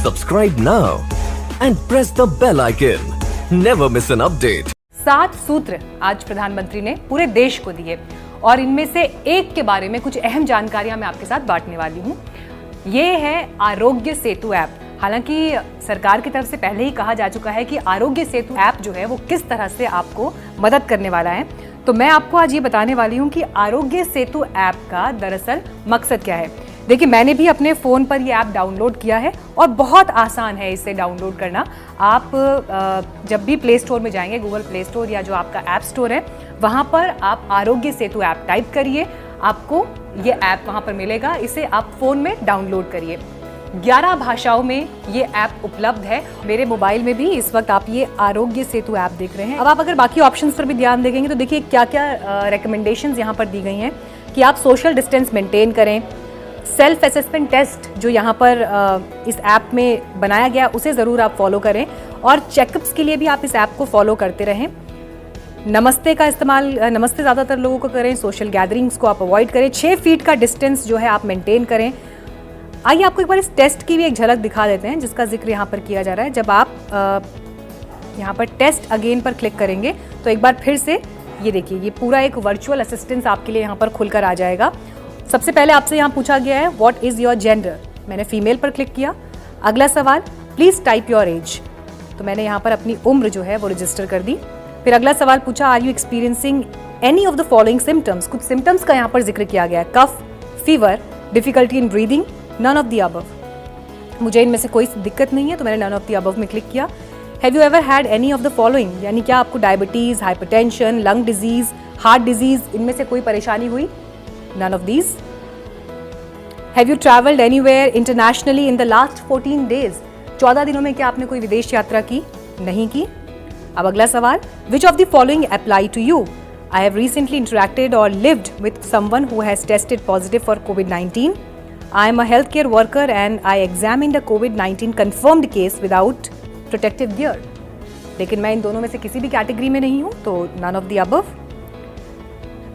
Subscribe now and press the bell icon. Never miss an update. 7 सूत्र आज प्रधानमंत्री ने पूरे देश को दिए और इनमें से एक के बारे में कुछ अहम जानकारियां मैं आपके साथ बांटने वाली हूं। ये है आरोग्य सेतु ऐप। हालांकि सरकार की तरफ से पहले ही कहा जा चुका है कि आरोग्य सेतु ऐप जो है वो किस तरह से आपको मदद करने वाला है, तो मैं आपको आज ये बताने वाली हूँ कि आरोग्य सेतु ऐप का दरअसल मकसद क्या है। देखिए, मैंने भी अपने फ़ोन पर ये ऐप डाउनलोड किया है और बहुत आसान है इसे डाउनलोड करना। आप जब भी प्ले स्टोर में जाएंगे, गूगल प्ले स्टोर या जो आपका ऐप स्टोर है, वहाँ पर आप आरोग्य सेतु ऐप टाइप करिए, आपको ये ऐप वहाँ पर मिलेगा। इसे आप फ़ोन में डाउनलोड करिए। 11 भाषाओं में ये ऐप उपलब्ध है। मेरे मोबाइल में भी इस वक्त आप ये आरोग्य सेतु ऐप देख रहे हैं। अब आप अगर बाकी ऑप्शंस पर भी ध्यान देंगे तो देखिए क्या क्या रिकमेंडेशंस यहाँ पर दी गई हैं कि आप सोशल डिस्टेंस मेंटेन करें, सेल्फ असेसमेंट टेस्ट जो यहाँ पर इस ऐप में बनाया गया उसे ज़रूर आप फॉलो करें और चेकअप्स के लिए भी आप इस ऐप को फॉलो करते रहें। नमस्ते का इस्तेमाल, नमस्ते ज़्यादातर लोगों को करें, सोशल गैदरिंग्स को आप अवॉइड करें, 6 फीट का डिस्टेंस जो है आप मेंटेन करें। आइए आपको एक बार इस टेस्ट की भी एक झलक दिखा देते हैं जिसका जिक्र यहाँ पर किया जा रहा है। जब आप यहाँ पर टेस्ट अगेन पर क्लिक करेंगे तो एक बार फिर से ये देखिए, ये पूरा एक वर्चुअल असिस्टेंस आपके लिए यहाँ पर खुलकर आ जाएगा। सबसे पहले आपसे यहाँ पूछा गया है व्हाट इज़ योर जेंडर। मैंने फीमेल पर क्लिक किया। अगला सवाल, प्लीज़ टाइप योर एज। तो मैंने यहाँ पर अपनी उम्र जो है वो रजिस्टर कर दी। फिर अगला सवाल पूछा, are you experiencing any of the following symptoms. कुछ सिम्टम्स का यहाँ पर जिक्र किया गया है, cough, fever, difficulty in breathing, none of the above. मुझे इनमें से कोई दिक्कत नहीं है तो मैंने नन ऑफ द अबव में क्लिक किया। Have you ever had any of the following, यानी क्या आपको diabetes, hypertension, lung disease, heart disease, इनमें से कोई परेशानी हुई, none of these. Have you traveled anywhere internationally in the last 14 days? 14 दिनों में क्या आपने कोई विदेश यात्रा की? नहीं की। अब अगला सवाल, which of the following apply to you? I have recently interacted or lived with someone who has tested positive for COVID-19. I am a healthcare worker and I examined a COVID-19 confirmed case without protective gear. लेकिन मैं इन दोनों में से किसी भी category में नहीं हूँ, तो none of the above.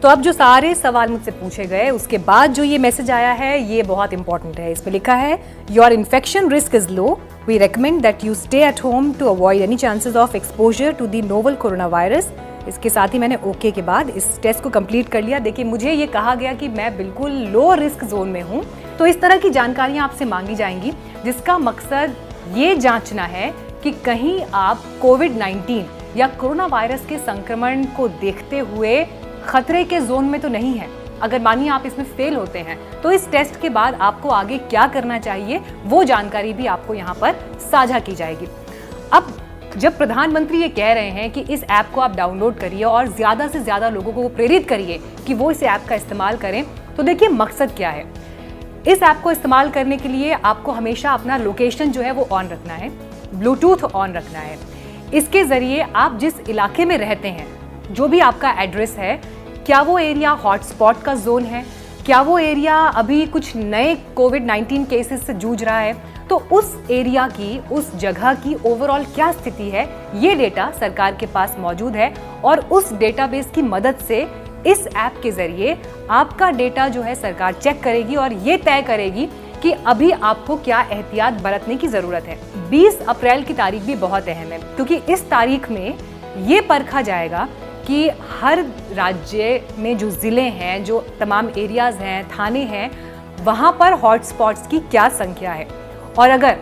तो अब जो सारे सवाल मुझसे पूछे गए उसके बाद जो ये मैसेज आया है ये बहुत इंपॉर्टेंट है। इसमें लिखा है your infection risk is low, we recommend that you stay at home to avoid any chances of exposure to the novel corona virus. इसके साथ ही मैंने ओके के बाद इस टेस्ट को कंप्लीट कर लिया। देखिए, मुझे ये कहा गया कि मैं बिल्कुल लो रिस्क जोन में हूँ। तो इस तरह की जानकारियाँ आपसे मांगी जाएंगी जिसका मकसद ये जांचना है कि कहीं आप कोविड-19 या कोरोना वायरस के संक्रमण को देखते हुए खतरे के जोन में तो नहीं है। अगर मानिए आप इसमें फेल होते हैं तो इस टेस्ट के बाद आपको आगे क्या करना चाहिए वो जानकारी भी आपको यहाँ पर साझा की जाएगी। अब जब प्रधानमंत्री ये कह रहे हैं कि इस ऐप को आप डाउनलोड करिए और ज़्यादा से ज़्यादा लोगों को प्रेरित करिए कि वो इस ऐप का इस्तेमाल करें, तो देखिए मकसद क्या है। इस ऐप को इस्तेमाल करने के लिए आपको हमेशा अपना लोकेशन जो है वो ऑन रखना है, ब्लूटूथ ऑन रखना है। इसके ज़रिए आप जिस इलाके में रहते हैं, जो भी आपका एड्रेस है, क्या वो एरिया हॉटस्पॉट का जोन है, क्या वो एरिया अभी कुछ नए कोविड-19 केसेस से जूझ रहा है, तो उस एरिया की, उस जगह की ओवरऑल क्या स्थिति है, ये डेटा सरकार के पास मौजूद है और उस डेटाबेस की मदद से इस ऐप के जरिए आपका डेटा जो है सरकार चेक करेगी और ये तय करेगी कि अभी आपको क्या एहतियात बरतने की ज़रूरत है। 20 अप्रैल की तारीख भी बहुत अहम है क्योंकि इस तारीख में ये परखा जाएगा कि हर राज्य में जो ज़िले हैं, जो तमाम एरियाज़ हैं, थाने हैं, वहाँ पर हॉटस्पॉट्स की क्या संख्या है। और अगर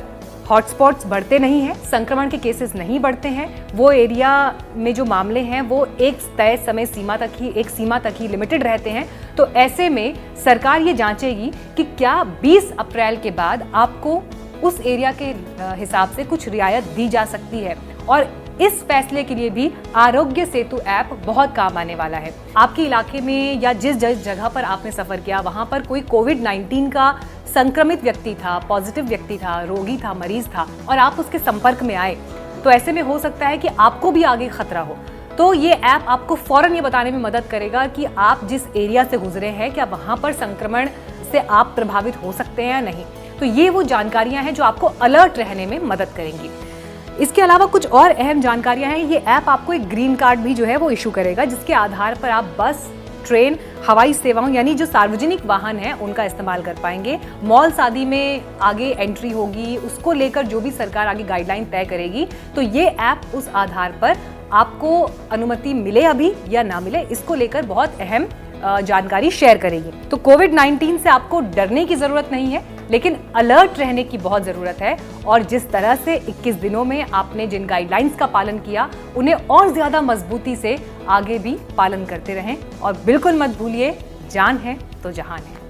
हॉटस्पॉट्स बढ़ते नहीं हैं, संक्रमण के केसेस नहीं बढ़ते हैं, वो एरिया में जो मामले हैं वो एक तय समय सीमा तक ही, एक सीमा तक ही लिमिटेड रहते हैं, तो ऐसे में सरकार ये जांचेगी कि क्या 20 अप्रैल के बाद आपको उस एरिया के हिसाब से कुछ रियायत दी जा सकती है। और इस फैसले के लिए भी आरोग्य सेतु ऐप बहुत काम आने वाला है। आपके इलाके में या जिस जगह पर आपने सफ़र किया वहाँ पर कोई कोविड-19 का संक्रमित व्यक्ति था, पॉजिटिव व्यक्ति था, रोगी था, मरीज था और आप उसके संपर्क में आए, तो ऐसे में हो सकता है कि आपको भी आगे खतरा हो। तो ये ऐप आपको फौरन ये बताने में मदद करेगा कि आप जिस एरिया से गुजरे हैं क्या वहाँ पर संक्रमण से आप प्रभावित हो सकते हैं या नहीं। तो ये वो जानकारियाँ हैं जो आपको अलर्ट रहने में मदद करेंगी। इसके अलावा कुछ और अहम जानकारियां हैं। ये ऐप आपको एक ग्रीन कार्ड भी जो है वो इशू करेगा जिसके आधार पर आप बस ट्रेन, हवाई सेवाओं यानी जो सार्वजनिक वाहन है उनका इस्तेमाल कर पाएंगे। मॉल शादी में आगे एंट्री होगी, उसको लेकर जो भी सरकार आगे गाइडलाइन तय करेगी, तो ये ऐप उस आधार पर आपको अनुमति मिले अभी या ना मिले, इसको लेकर बहुत अहम जानकारी शेयर करेगी। तो कोविड-19 से आपको डरने की जरूरत नहीं है, लेकिन अलर्ट रहने की बहुत जरूरत है। और जिस तरह से 21 दिनों में आपने जिन गाइडलाइंस का पालन किया, उन्हें और ज्यादा मजबूती से आगे भी पालन करते रहें। और बिल्कुल मत भूलिए, जान है तो जहान है।